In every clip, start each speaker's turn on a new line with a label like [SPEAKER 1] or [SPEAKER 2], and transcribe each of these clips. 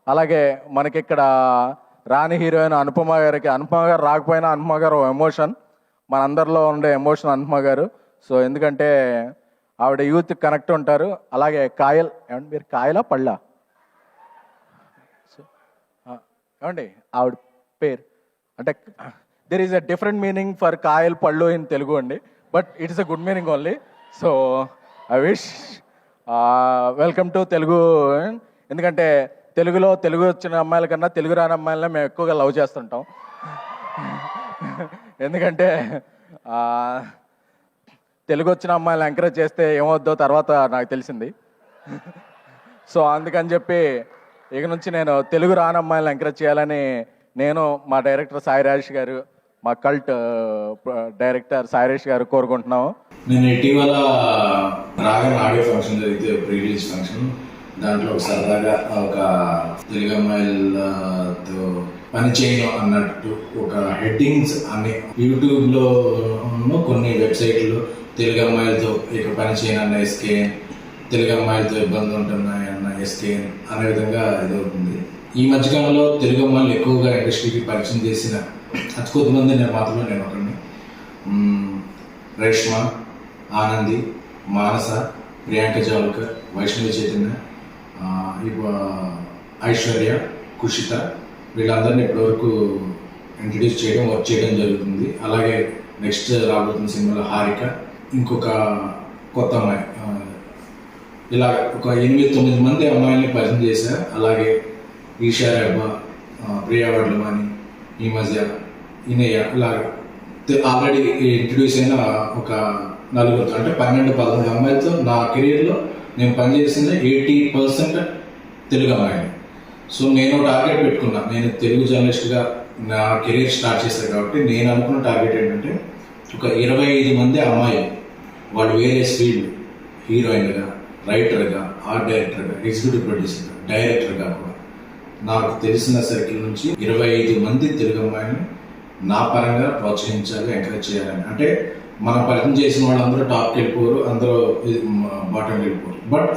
[SPEAKER 1] అలాగే మనకిక్కడ రాణి హీరోయిన్ అనుపమ గారికి, అనుపమ గారు రాకపోయినా అనుపమ గారు ఎమోషన్, మనందరిలో ఉండే ఎమోషన్ అనుపమ గారు. సో ఎందుకంటే ఆవిడ యూత్ కనెక్ట్ ఉంటారు. అలాగే కాయల్, ఏమండి మీరు కాయలా పళ్ళా? ఏమండి ఆవిడ పేరు అంటే there is a different meaning for Kayal పళ్ళు ఇన్ తెలుగు అండి, but it is a good meaning only. So I wish welcome to Telugu. ఎందుకంటే తెలుగు వచ్చిన అమ్మాయిల కన్నా తెలుగు రాని అమ్మాయిలనే మేము ఎక్కువగా లవ్ చేస్తుంటాం. ఎందుకంటే తెలుగు వచ్చిన అమ్మాయిలను ఎంకరేజ్ చేస్తే ఏమవుద్దో తర్వాత నాకు తెలిసింది. సో అందుకని చెప్పి ఇక నుంచి నేను తెలుగు రాని అమ్మాయిలను ఎంకరేజ్ చేయాలని నేను, మా డైరెక్టర్ సాయి రాజేష్ గారు, మా కల్ట్ డైరెక్టర్ సాయి రాజేష్ గారు కోరుకుంటున్నాము.
[SPEAKER 2] నేను ఇటీవల రాగన్ ఆడియో ఫంక్షన్ జరిగితే ప్రీ రిలీజ్ ఫంక్షన్, దాంట్లో ఒక సరదాగా ఒక తెలుగు అమ్మాయిలతో పని చేయను అన్నట్టు ఒక హెడ్డింగ్స్ అన్ని యూట్యూబ్ లో కొన్ని వెబ్సైట్లు తెలుగు అమ్మాయిలతో ఇక పని చేయను అన్న ఎస్కేఎన్, తెలుగు అమ్మాయిలతో ఇబ్బందులు ఉంటున్నాయి అన్న ఎస్కేఎన్ అనే విధంగా ఇదవుతుంది. ఈ మధ్యకాలంలో తెలుగు అమ్మాయిలు ఎక్కువగా ఇండస్ట్రీకి పరిచయం చేసిన అతి కొద్దిమంది నిర్మాతలు నేను ఒకరిని. రేష్మ, ఆనంది, మానస, ప్రియాంక జావల్కర్, వైష్ణవి చైతన్య, ఐశ్వర్య, కుషిత, వీళ్ళందరినీ ఇప్పటివరకు ఇంట్రడ్యూస్ చేయడం, వర్క్ చేయడం జరుగుతుంది. అలాగే నెక్స్ట్ రాబోతున్న సినిమాలో హారిక, ఇంకొక కొత్త అమ్మాయి, ఇలా ఒక 8-9 మంది అమ్మాయిల్ని పరిచయం చేశారు. అలాగే ఈషా రెబ్బా, ప్రియా వడ్లమాని, ఈ మధ్య ఇనయ్య, ఇలా ఆల్రెడీ ఇంట్రడ్యూస్ అయిన ఒక 4 అంటే 12-13 అమ్మాయిలతో నా కెరీర్లో నేను పనిచేసిన 80% తెలుగు అమ్మాయిని. సో నేను టార్గెట్ పెట్టుకున్నా, నేను తెలుగు జర్నలిస్ట్గా నా కెరీర్ స్టార్ట్ చేశాను కాబట్టి నేను అనుకున్న టార్గెట్ ఏంటంటే ఒక 25 మంది అమ్మాయిలు, వాళ్ళు వేరియస్ ఫీల్డ్, హీరోయిన్గా, రైటర్గా, ఆర్ట్ డైరెక్టర్గా, ఎగ్జిక్యూటివ్ ప్రొడ్యూసర్గా, డైరెక్టర్గా కూడా నాకు తెలిసిన సర్కిల్ నుంచి 25 మంది తెలుగు అమ్మాయిని నా పరంగా ప్రోత్సహించాలి, ఎంకరేజ్ చేయాలని. అంటే మనం పరిచయం చేసిన వాళ్ళందరూ టాప్కి వెళ్ళిపోరు, అందరూ బాటం వెళ్ళిపోరు, బట్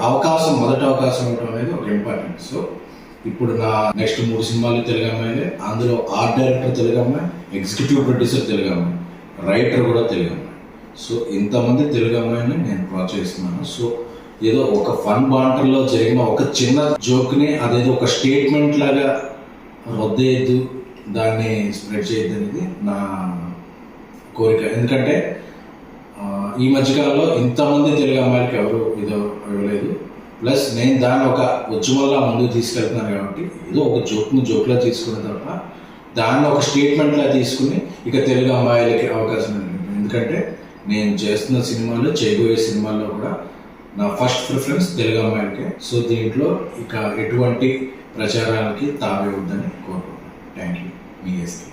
[SPEAKER 2] మొదటి అవకాశం ఇవ్వడం అనేది ఒక ఇంపార్టెంట్. సో ఇప్పుడు నా నెక్స్ట్ 3 సినిమాలు తెలుగు అమ్మాయిలే, అందులో ఆర్ట్ డైరెక్టర్ తెలుగు అమ్మాయి, ఎగ్జిక్యూటివ్ ప్రొడ్యూసర్ తెలుగు అమ్మాయి, రైటర్ కూడా తెలుగు అమ్మాయి. సో ఇంతమంది తెలుగు అమ్మాయిని నేను ప్రోత్సహిస్తున్నాను. సో ఏదో ఒక ఫన్ బాంటర్లో జరిగిన ఒక చిన్న జోక్ని అదేదో ఒక స్టేట్మెంట్ లాగా రొద్దేయద్దు, దాన్ని స్ప్రెడ్ చేయొద్దు అనేది నా కోరిక. ఎందుకంటే ఈ మధ్యకాలంలో ఇంతమంది తెలుగు అమ్మాయిలకి ఎవరు ఏదో ఇవ్వలేదు. ప్లస్ నేను దాన్ని ఒక ఉద్యమంలా ముందుకు తీసుకెళ్తున్నాను కాబట్టి ఏదో ఒక జోక్లా తీసుకున్న తప్ప దాన్ని ఒక స్టేట్మెంట్లా తీసుకుని ఇక తెలుగు అమ్మాయిలకి అవకాశం లేదు. ఎందుకంటే నేను చేస్తున్న సినిమాలు, చేయబోయే సినిమాల్లో కూడా నా ఫస్ట్ ప్రిఫరెన్స్ తెలుగు అమ్మాయిలకే. సో దీంట్లో ఇక ఎటువంటి ప్రచారాలకి తావే వద్దని కోరుకుంటున్నాను. Thank you. మీ ఎస్కే.